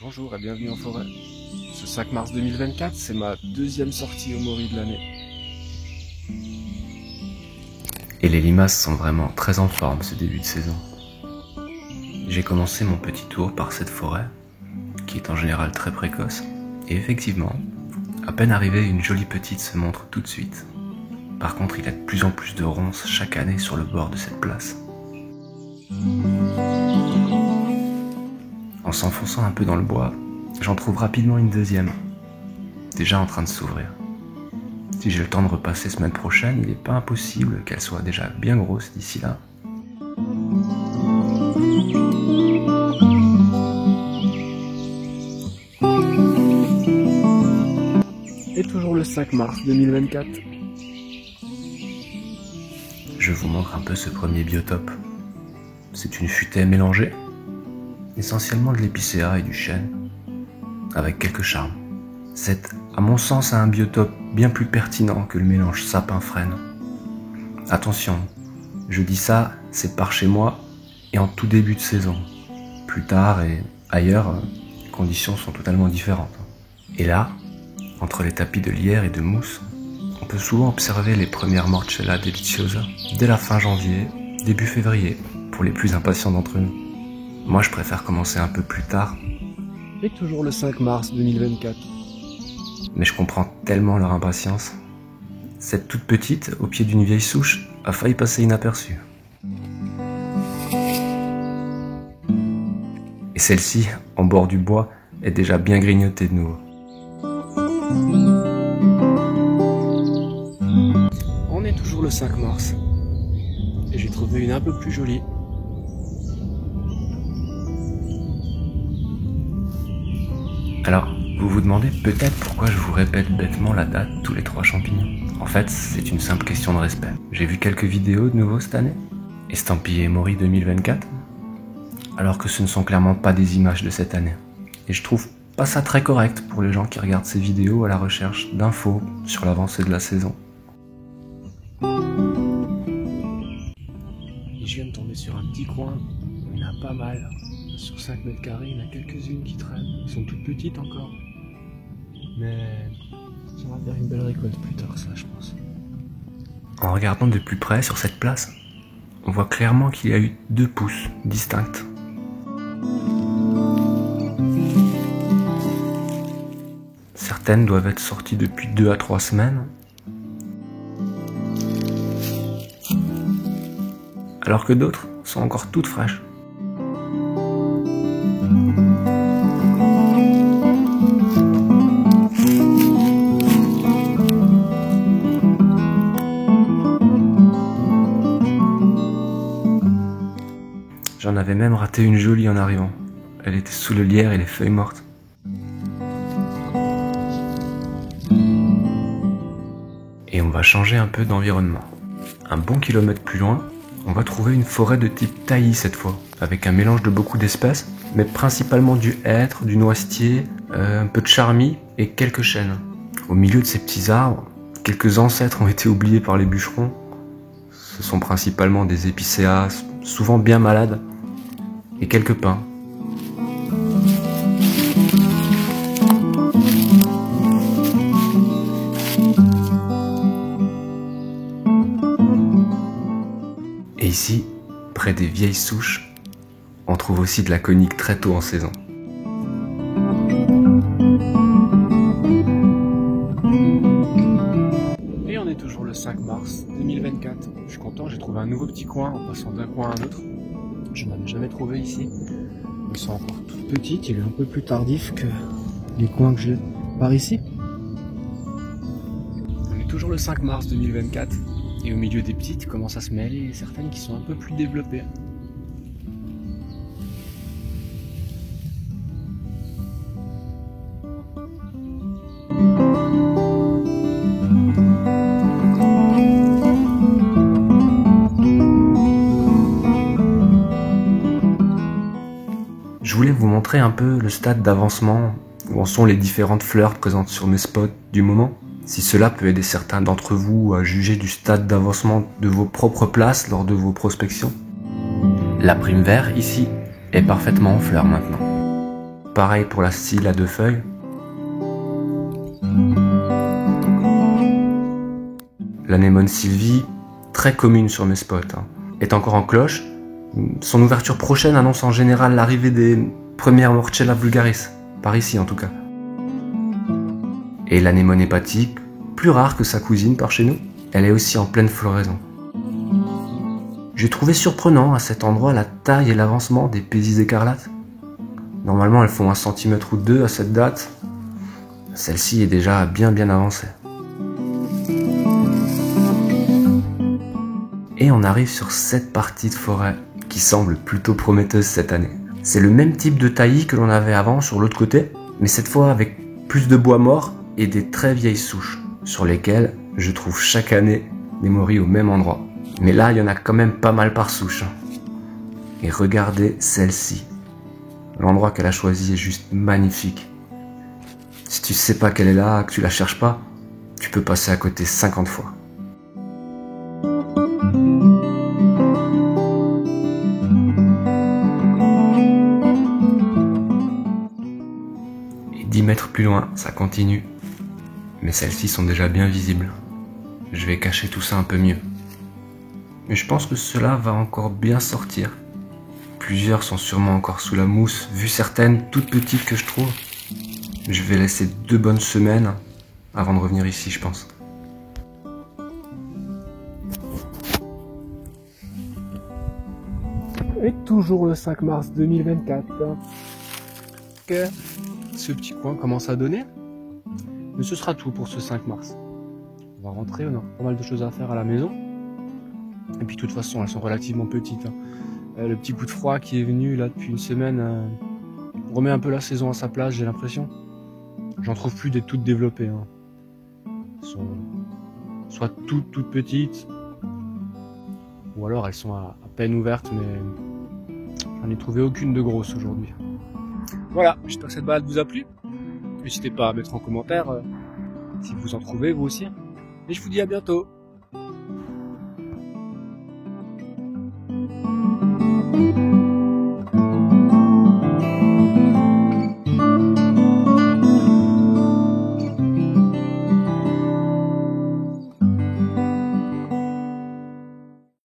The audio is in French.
Bonjour et bienvenue en forêt. Ce 5 mars 2024, c'est ma deuxième sortie au Maury de l'année. Et les limaces sont vraiment très en forme ce début de saison. J'ai commencé mon petit tour par cette forêt, qui est en général très précoce, et effectivement, à peine arrivée, une jolie petite se montre tout de suite. Par contre, il y a de plus en plus de ronces chaque année sur le bord de cette place. En s'enfonçant un peu dans le bois, j'en trouve rapidement une deuxième, déjà en train de s'ouvrir. Si j'ai le temps de repasser semaine prochaine, il n'est pas impossible qu'elle soit déjà bien grosse d'ici là. Et toujours le 5 mars 2024. Je vous montre un peu ce premier biotope. C'est une futaie mélangée, essentiellement de l'épicéa et du chêne, avec quelques charmes. C'est, à mon sens, un biotope bien plus pertinent que le mélange sapin-frêne. Attention, je dis ça, c'est par chez moi et en tout début de saison. Plus tard et ailleurs, les conditions sont totalement différentes. Et là, entre les tapis de lierre et de mousse, on peut souvent observer les premières Morchella deliciosa dès la fin janvier, début février, pour les plus impatients d'entre nous. Moi, je préfère commencer un peu plus tard. Et toujours le 5 mars 2024. Mais je comprends tellement leur impatience. Cette toute petite, au pied d'une vieille souche, a failli passer inaperçue. Et celle-ci, en bord du bois, est déjà bien grignotée de nouveau. On est toujours le 5 mars. Et j'ai trouvé une un peu plus jolie. Alors, vous vous demandez peut-être pourquoi je vous répète bêtement la date tous les 3 champignons. En fait, c'est une simple question de respect. J'ai vu quelques vidéos de nouveau cette année, estampillées Maury 2024, alors que ce ne sont clairement pas des images de cette année. Et je trouve pas ça très correct pour les gens qui regardent ces vidéos à la recherche d'infos sur l'avancée de la saison. Et je viens de tomber sur un petit coin. Il y en a pas mal. Sur 5 mètres carrés, il y en a quelques-unes qui traînent. Elles sont toutes petites encore. Mais ça va faire une belle récolte plus tard, ça, je pense. En regardant de plus près sur cette place, on voit clairement qu'il y a eu 2 pousses distinctes. Certaines doivent être sorties depuis 2 à 3 semaines, alors que d'autres sont encore toutes fraîches. J'en avais même raté une jolie en arrivant. Elle était sous le lierre et les feuilles mortes. Et on va changer un peu d'environnement. Un bon kilomètre plus loin, on va trouver une forêt de type taillis cette fois, avec un mélange de beaucoup d'espèces, mais principalement du hêtre, du noisetier, un peu de charmille et quelques chênes. Au milieu de ces petits arbres, quelques ancêtres ont été oubliés par les bûcherons. Ce sont principalement des épicéas, souvent bien malades, et quelques pins. Et ici, près des vieilles souches, on trouve aussi de la conique très tôt en saison. Et on est toujours le 5 mars 2024. Je suis content, j'ai trouvé un nouveau petit coin en passant d'un coin à un autre. Je n'en avais jamais trouvé ici. Elles sont encore toutes petites, il est un peu plus tardif que les coins que j'ai par ici. On est toujours le 5 mars 2024. Et au milieu des petites commencent à se mêler certaines qui sont un peu plus développées. Je voulais vous montrer un peu le stade d'avancement, où en sont les différentes fleurs présentes sur mes spots du moment. Si cela peut aider certains d'entre vous à juger du stade d'avancement de vos propres places lors de vos prospections. La prime vert, ici, est parfaitement en fleurs maintenant. pareil pour la scylle à 2 feuilles. L'anémone Sylvie, très commune sur mes spots, est encore en cloche. Son ouverture prochaine annonce en général l'arrivée des premières Morchella vulgaris, par ici en tout cas. Et l'anémone hépatique, plus rare que sa cousine par chez nous, elle est aussi en pleine floraison. J'ai trouvé surprenant à cet endroit la taille et l'avancement des Pésies écarlates. Normalement elles font 1 cm ou 2 à cette date. Celle-ci est déjà bien avancée. Et on arrive sur cette partie de forêt qui semble plutôt prometteuse cette année. C'est le même type de taillis que l'on avait avant sur l'autre côté, mais cette fois avec plus de bois mort et des très vieilles souches, sur lesquelles je trouve chaque année des morilles au même endroit. Mais là, il y en a quand même pas mal par souche. Et regardez celle-ci. L'endroit qu'elle a choisi est juste magnifique. Si tu sais pas qu'elle est là, que tu la cherches pas, tu peux passer à côté 50 fois. Et 10 mètres plus loin, ça continue. Mais celles-ci sont déjà bien visibles. Je vais cacher tout ça un peu mieux. Mais je pense que cela va encore bien sortir. Plusieurs sont sûrement encore sous la mousse, vu certaines toutes petites que je trouve. Je vais laisser 2 bonnes semaines avant de revenir ici, je pense. Et toujours le 5 mars 2024. Ce petit coin commence à donner. Mais ce sera tout pour ce 5 mars. On va rentrer, on a pas mal de choses à faire à la maison. Et puis de toute façon, elles sont relativement petites. Le petit coup de froid qui est venu là depuis une semaine remet un peu la saison à sa place, j'ai l'impression. J'en trouve plus des toutes développées. Elles sont soit toutes petites, ou alors elles sont à peine ouvertes, mais j'en ai trouvé aucune de grosse aujourd'hui. Voilà, j'espère que cette balade vous a plu. N'hésitez pas à mettre en commentaire si vous en trouvez vous aussi. Et je vous dis à bientôt.